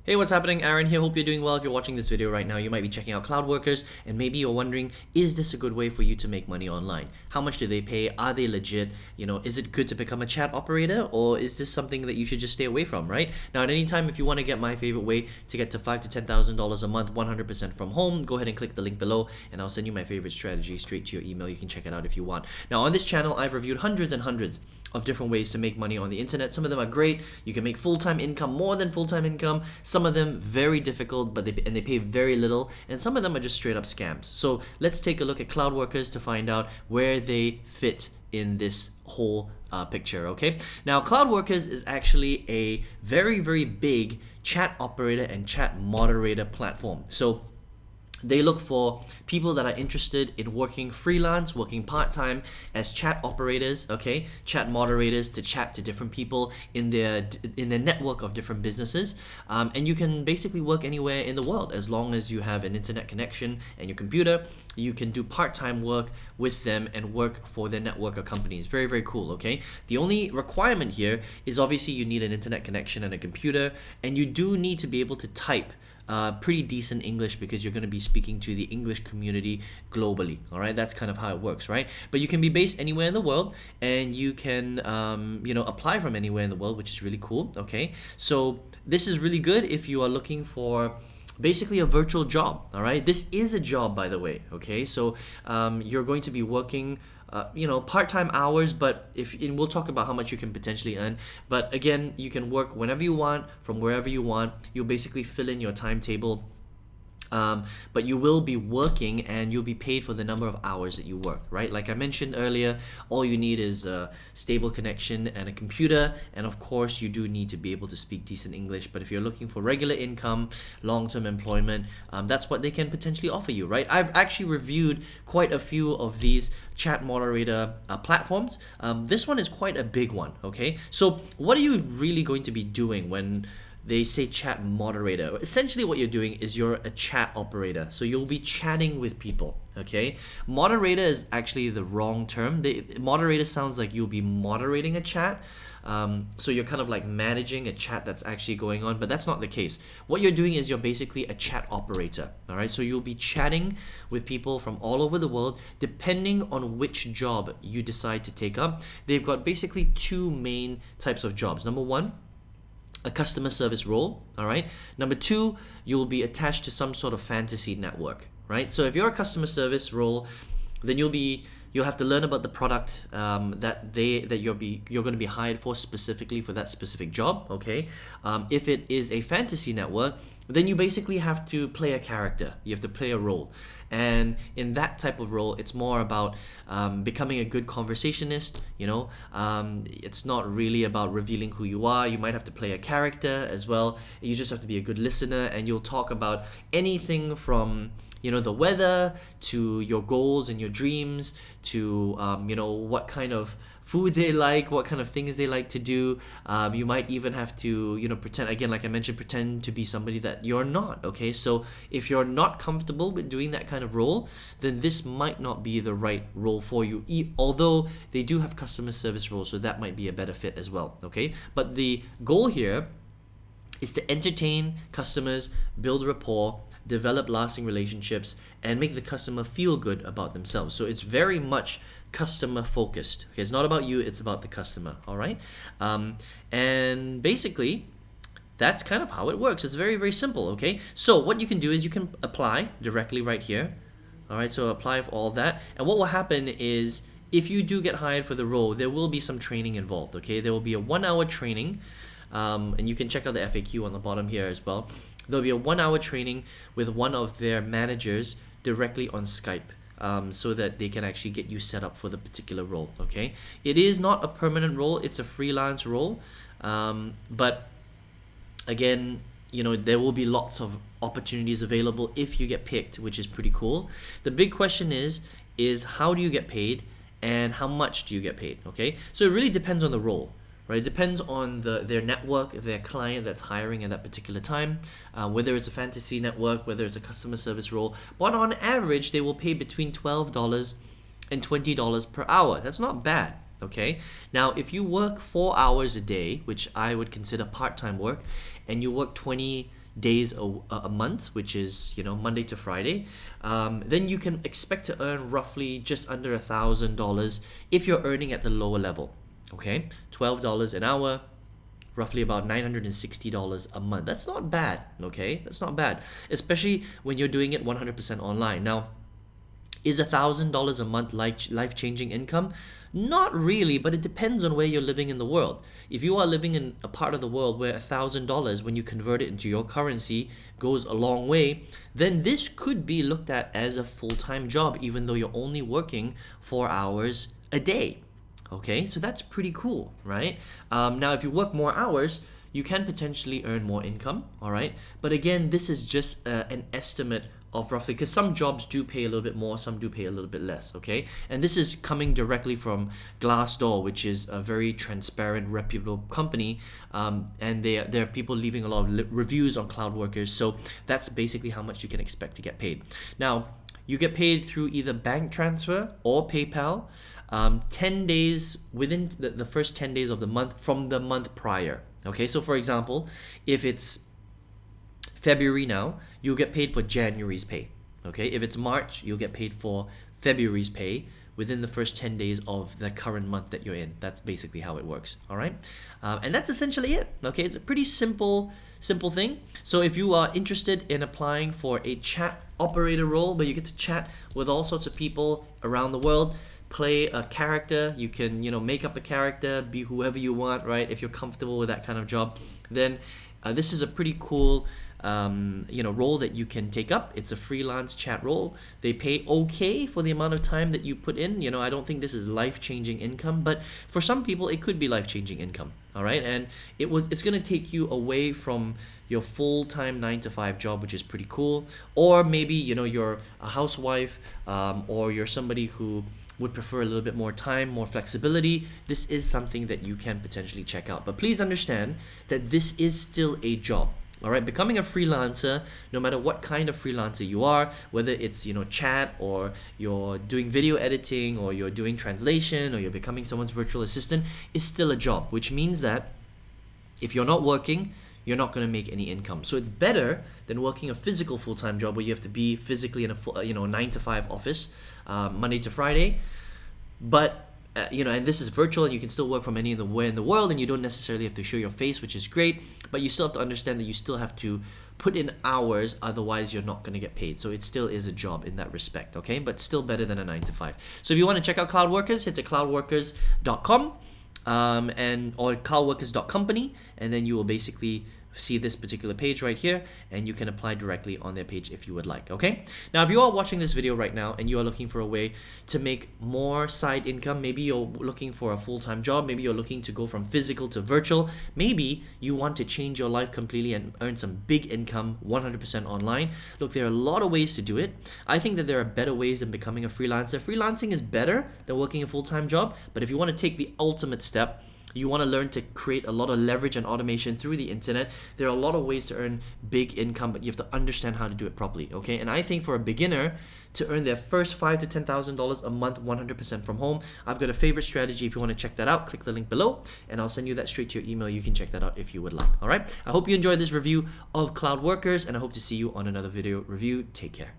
Hey, what's happening? Aaron here. Hope you're doing well. If you're watching this video right now, you might be checking out Cloudworkers, and maybe you're wondering, is this a good way for you to make money online? How much do they pay? Are they legit? Is it good to become a chat operator, or is this something that you should just stay away from, right? Now, at any time, if you want to get my favorite way to get to $5,000 to $10,000 a month, 100% from home, go ahead and click the link below, and I'll send you my favorite strategy straight to your email. You can check it out if you want. Now, on this channel, I've reviewed hundreds and hundreds of different ways to make money on the internet. Some of them are great. You can make full-time income, more than full-time income. Some of them very difficult, but they pay very little, and some of them are just straight up scams. So let's take a look at Cloudworkers to find out where they fit in this whole picture. Okay, now Cloudworkers is actually a very, very big chat operator and chat moderator platform. So they look for people that are interested in working freelance, working part-time as chat operators, okay, chat moderators to chat to different people in their network of different businesses. And you can basically work anywhere in the world as long as you have an internet connection and your computer. You can do part-time work with them and work for their network of companies. Very, very cool, okay? The only requirement here is obviously you need an internet connection and a computer, and you do need to be able to type pretty decent English because you're going to be speaking to the English community globally. All right, that's kind of how it works, right? But you can be based anywhere in the world, and you can apply from anywhere in the world, which is really cool. Okay, so this is really good if you are looking for basically a virtual job. All right, this is a job, by the way. Okay, so you're going to be working part-time hours, but and we'll talk about how much you can potentially earn. But again, you can work whenever you want, from wherever you want. You'll basically fill in your timetable. But you will be working and you'll be paid for the number of hours that you work, right? Like I mentioned earlier, all you need is a stable connection and a computer, and of course you do need to be able to speak decent English. But if you're looking for regular income, long-term employment, that's what they can potentially offer you, right? I've actually reviewed quite a few of these chat moderator platforms. This one is quite a big one, okay? So what are you really going to be doing when they say chat moderator? Essentially what you're doing is you're a chat operator. So you'll be chatting with people, okay? Moderator is actually the wrong term. Moderator sounds like you'll be moderating a chat. So you're kind of like managing a chat that's actually going on, but that's not the case. What you're doing is you're basically a chat operator, all right? So you'll be chatting with people from all over the world, depending on which job you decide to take up. They've got basically two main types of jobs. Number one, a customer service role, all right? Number two, you will be attached to some sort of fantasy network, right? So if you're a customer service role, then you'll have to learn about the product that you're going to be hired for specifically for that specific job, okay? If it is a fantasy network, then you basically have to play a character. You have to play a role. And in that type of role, it's more about becoming a good conversationist, It's not really about revealing who you are. You might have to play a character as well. You just have to be a good listener, and you'll talk about anything from the weather to your goals and your dreams to what kind of food they like, what kind of things they like to do. You might even have to pretend, again, like I mentioned, pretend to be somebody that you're not, okay? So if you're not comfortable with doing that kind of role, then this might not be the right role for you, although they do have customer service roles, so that might be a better fit as well, okay? But the goal here is to entertain customers, build rapport, develop lasting relationships, and make the customer feel good about themselves. So it's very much customer focused. Okay, it's not about you, it's about the customer. All right, and basically that's kind of how it works. It's very, very simple. Okay, so what you can do is you can apply directly right here. All right, so apply for all that, and what will happen is if you do get hired for the role, there will be some training involved. Okay, there will be a 1-hour training. And you can check out the FAQ on the bottom here as well. There'll be a 1-hour training with one of their managers directly on Skype, so that they can actually get you set up for the particular role, okay? It is not a permanent role, it's a freelance role, but again, there will be lots of opportunities available if you get picked, which is pretty cool. The big question is how do you get paid and how much do you get paid, okay? So it really depends on the role. Right, it depends on their network, their client that's hiring at that particular time, whether it's a fantasy network, whether it's a customer service role. But on average, they will pay between $12 and $20 per hour. That's not bad, okay? Now, if you work 4 hours a day, which I would consider part-time work, and you work 20 days a month, which is, you know, Monday to Friday, then you can expect to earn roughly just under $1,000 if you're earning at the lower level. Okay, $12 an hour, roughly about $960 a month. That's not bad, okay? That's not bad, especially when you're doing it 100% online. Now, is $1,000 a month life-changing income? Not really, but it depends on where you're living in the world. If you are living in a part of the world where $1,000, when you convert it into your currency, goes a long way, then this could be looked at as a full-time job, even though you're only working 4 hours a day. Okay, so that's pretty cool, right? Now, if you work more hours, you can potentially earn more income, all right? But again, this is just an estimate of roughly, because some jobs do pay a little bit more, some do pay a little bit less, okay? And this is coming directly from Glassdoor, which is a very transparent, reputable company, and there are people leaving a lot of reviews on Cloudworkers, so that's basically how much you can expect to get paid. Now, you get paid through either bank transfer or PayPal. 10 days within the first 10 days of the month from the month prior. Okay, so for example, if it's February now, you'll get paid for January's pay. Okay, if it's March, you'll get paid for February's pay within the first 10 days of the current month that you're in. That's basically how it works. All right, and that's essentially it. Okay, it's a pretty simple thing. So if you are interested in applying for a chat operator role where you get to chat with all sorts of people around the world, play a character, you can, you know, make up a character, be whoever you want, right? If you're comfortable with that kind of job, then this is a pretty cool role that you can take up. It's a freelance chat role. They pay okay for the amount of time that you put in. You know, I don't think this is life-changing income, but for some people it could be life-changing income. All right, and it's going to take you away from your full-time 9-to-5 job, which is pretty cool. Or maybe, you know, you're a housewife, or you're somebody who would prefer a little bit more time, more flexibility. This is something that you can potentially check out. But please understand that this is still a job. All right, becoming a freelancer, no matter what kind of freelancer you are, whether it's, you know, chat, or you're doing video editing, or you're doing translation, or you're becoming someone's virtual assistant, is still a job, which means that if you're not working, you're not going to make any income. So it's better than working a physical full-time job where you have to be physically in a 9-to-5 office, Monday to Friday. But and this is virtual, and you can still work from anywhere in the world, and you don't necessarily have to show your face, which is great. But you still have to understand that you still have to put in hours, otherwise you're not going to get paid. So it still is a job in that respect, okay? But still better than a 9-to-5. So if you want to check out Cloudworkers, head to cloudworkers.com or cloudworkers.company, and then you will basically see this particular page right here, and you can apply directly on their page if you would like. Okay, now if you are watching this video right now and you are looking for a way to make more side income, maybe you're looking for a full-time job, maybe you're looking to go from physical to virtual, maybe you want to change your life completely and earn some big income 100% online. Look, there are a lot of ways to do it. I think that there are better ways than becoming a freelancer. Freelancing is better than working a full-time job, but if you want to take the ultimate step, you want to learn to create a lot of leverage and automation through the internet, there are a lot of ways to earn big income, but you have to understand how to do it properly, okay? And I think for a beginner to earn their first $5,000 to $10,000 a month 100% from home, I've got a favorite strategy. If you want to check that out, click the link below and I'll send you that straight to your email. You can check that out if you would like. All right, I hope you enjoyed this review of Cloudworkers, and I hope to see you on another video review. Take care.